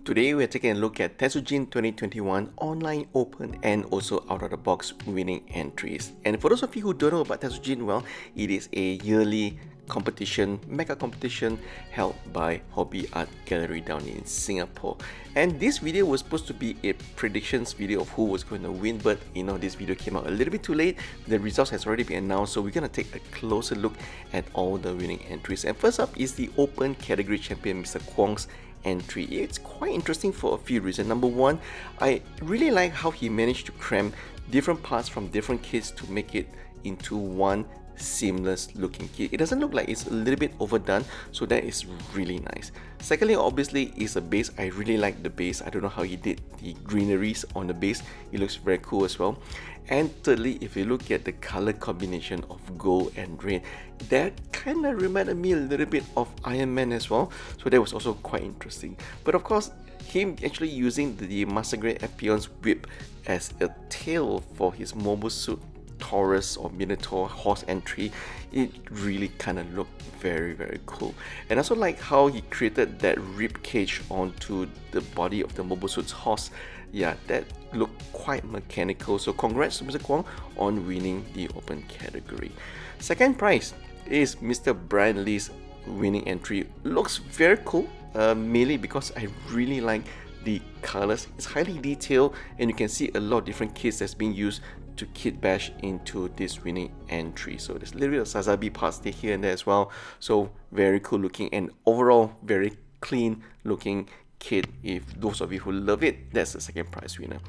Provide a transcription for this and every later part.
Today we're taking a look at Tetsujin 2021 online open and also out of the box winning entries. And for those of you who don't know about Tetsujin, well, it is a yearly competition, mega competition held by Hobby Art Gallery down in Singapore. And this video was supposed to be a predictions video of who was going to win, but this video came out a little bit too late. The results has already been announced, so we're going to take a closer look at all the winning entries. And first up is the open category champion, Mr. Kwong's entry. It's quite interesting for a few reasons. Number one, I really like how he managed to cram different parts from different kits to make it into one seamless looking kit. It doesn't look like it's a little bit overdone, so that is really nice. Secondly, obviously, is a base. I really like the base. I don't know how he did the greeneries on the base. It looks very cool as well. And thirdly, if you look at the color combination of gold and red, that kind of reminded me a little bit of Iron Man as well, so that was also quite interesting. But of course, him actually using the Master Grade Epion's whip as a tail for his mobile suit Taurus or Minotaur horse entry, it really kind of looked very cool. And I also like how he created that rib cage onto the body of the mobile suit's horse. Yeah, that looked quite mechanical, so congrats to Mr. Kwong on winning the open category. Second prize is Mr. Brian Lee's winning entry. Looks very cool, mainly because I really like the colors. It's highly detailed and you can see a lot of different kits that's being used to kit bash into this winning entry. So there's a little bit of Sazabi parts here and there as well. So very cool looking and overall very clean looking kit. If those of you who love it, that's the second prize winner.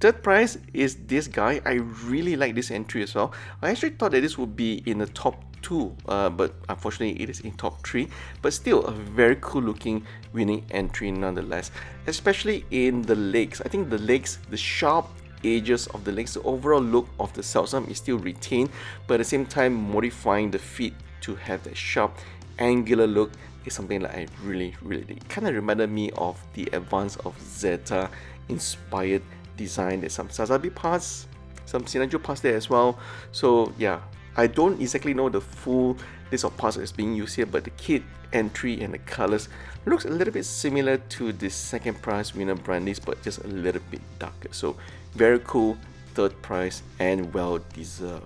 Third prize is this guy. I really like this entry as well. I actually thought that this would be in the top 2, but unfortunately it is in top 3, but still a very cool looking winning entry nonetheless, especially in the legs. I think the legs, the sharp edges of the legs, the overall look of the Salsam is still retained, but at the same time modifying the feet to have that sharp angular look is something that I really did. It kind of reminded me of the Advance of Zeta inspired design. There's some Sazabi parts, some Sinanju parts there as well. So yeah, I don't exactly know the full list of parts that's being used here, but the kit entry and the colors looks a little bit similar to the second prize winner Brandy's, but just a little bit darker. So very cool third prize and well deserved.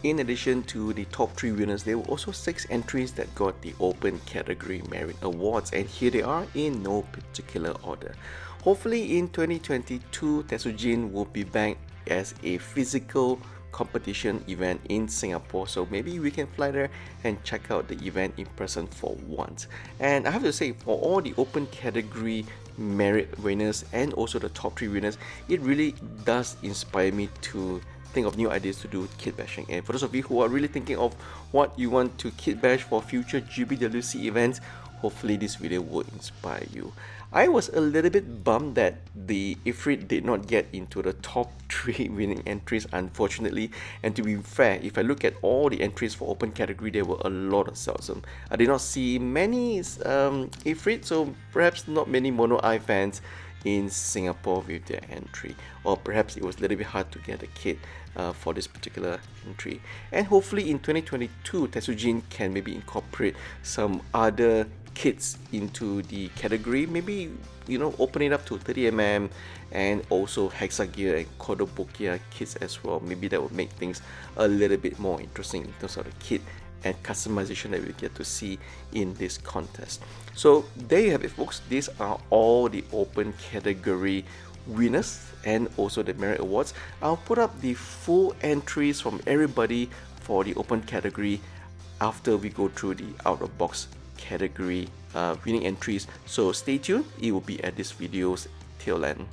In addition to the top 3 winners, there were also 6 entries that got the open category merit awards, and here they are in no particular order. Hopefully in 2022, Tetsujin will be back as a physical competition event in Singapore, so maybe we can fly there and check out the event in person for once. And I have to say, for all the open category merit winners and also the top 3 winners, it really does inspire me to think of new ideas to do kit bashing. And for those of you who are really thinking of what you want to kit bash for future GBWC events, hopefully this video will inspire you. I was a little bit bummed that the Ifrit did not get into the top 3 winning entries, unfortunately. And to be fair, if I look at all the entries for open category, there were a lot of Salsam. I did not see many Ifrit, so perhaps not many Mono Eye fans in Singapore with their entry, or perhaps it was a little bit hard to get a kit for this particular entry. And hopefully in 2022, Tetsujin can maybe incorporate some other kits into the category, maybe open it up to 30mm and also Hexagear and Kodobokia kits as well. Maybe that would make things a little bit more interesting in terms of the kit and customization that we get to see in this contest. So there you have it, folks. These are all the open category winners and also the merit awards. I'll put up the full entries from everybody for the open category after we go through the out of box category winning entries, so stay tuned. It will be at this video's tail end.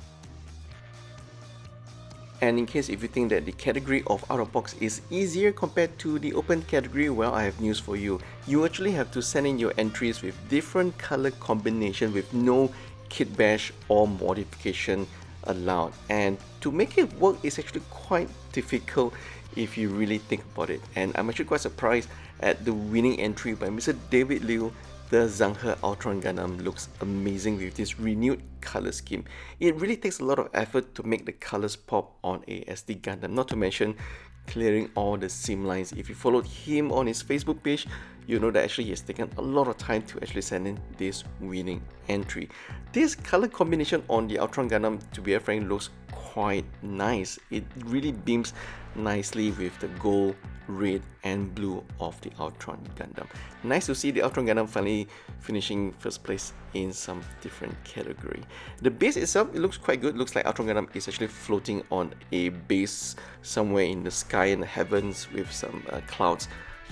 And in case if you think that the category of out of box is easier compared to the open category, well, I have news for you. You actually have to send in your entries with different color combination with no kit bash or modification allowed, and to make it work is actually quite difficult if you really think about it. And I'm actually quite surprised at the winning entry by Mr. David Liu. The Zhanghe Ultron Gundam looks amazing with this renewed color scheme. It really takes a lot of effort to make the colors pop on a SD Gundam, not to mention clearing all the seam lines. If you followed him on his Facebook page, you know that actually he has taken a lot of time to actually send in this winning entry. This color combination on the Ultron Gundam, to be frank, looks quite nice. It really beams nicely with the gold, red and blue of the Ultron Gundam. Nice to see the Ultron Gundam finally finishing first place in some different category. The base itself, it looks quite good. Looks like Ultron Gundam is actually floating on a base somewhere in the sky in the heavens with some clouds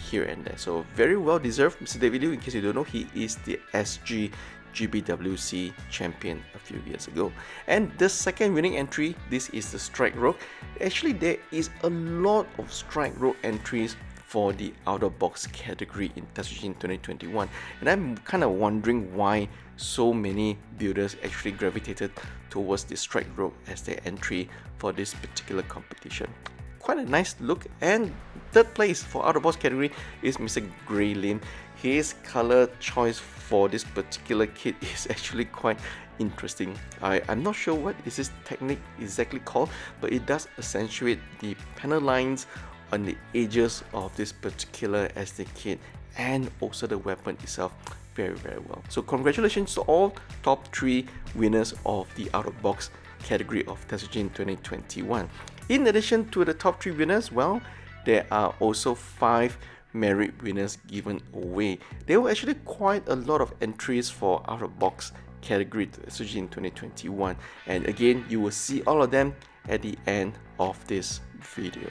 here and there. So very well deserved. Mr. David Liu, in case you don't know, he is the SG GBWC champion a few years ago. And the second winning entry, this is the Strike Rogue. Actually, there is a lot of Strike Rogue entries for the outer box category in Tetsujin 2021, and I'm kind of wondering why so many builders actually gravitated towards the Strike Rogue as their entry for this particular competition. Quite a nice look. And third place for outer box category is Mr. Kenny Lim. His color choice for this particular kit is actually quite interesting. I'm not sure what is this technique exactly called, but it does accentuate the panel lines on the edges of this particular SD kit and also the weapon itself very well. So congratulations to all top 3 winners of the out of box category of Tetsujin 2021. In addition to the top 3 winners, well, there are also 5 merit winners given away. There were actually quite a lot of entries for out of box category Tetsujin 2021, and again you will see all of them at the end of this video.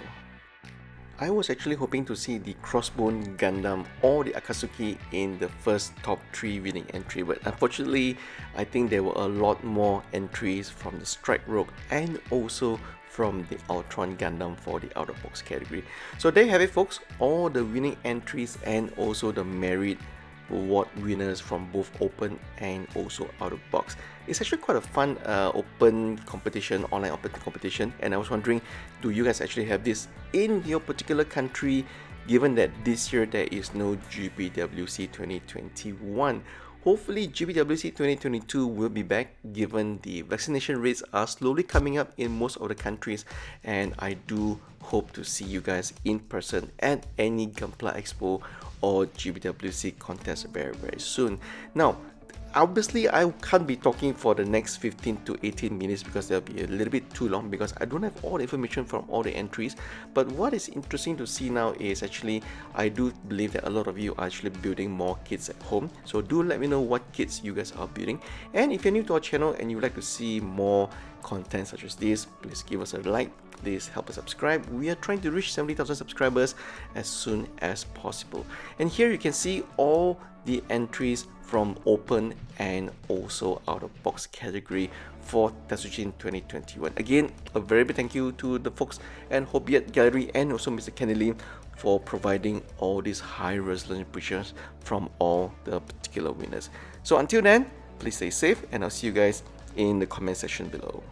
I was actually hoping to see the Crossbone Gundam or the Akatsuki in the first top 3 winning entry, but unfortunately I think there were a lot more entries from the Strike Rogue and also from the Ultron Gundam for the out of box category. So there you have it, folks, all the winning entries and also the merit award winners from both open and also out of box. It's actually quite a fun open competition, online open competition, and I was wondering, do you guys actually have this in your particular country, given that this year there is no GBWC 2021? Hopefully GBWC 2022 will be back, given the vaccination rates are slowly coming up in most of the countries, and I do hope to see you guys in person at any Gunpla Expo or GBWC contest very soon. Now, obviously I can't be talking for the next 15 to 18 minutes because they'll be a little bit too long because I don't have all the information from all the entries. But what is interesting to see now is actually I do believe that a lot of you are actually building more kits at home. So do let me know what kits you guys are building, and if you're new to our channel and you would like to see more content such as this, please give us a like. Please help us subscribe. We are trying to reach 70,000 subscribers as soon as possible. And here you can see all the entries from open and also out of box category for Tetsujin 2021. Again, a very big thank you to the folks and Hobiat Gallery and also Mr. Kenny Lim for providing all these high resolution pictures from all the particular winners. So until then, please stay safe and I'll see you guys in the comment section below.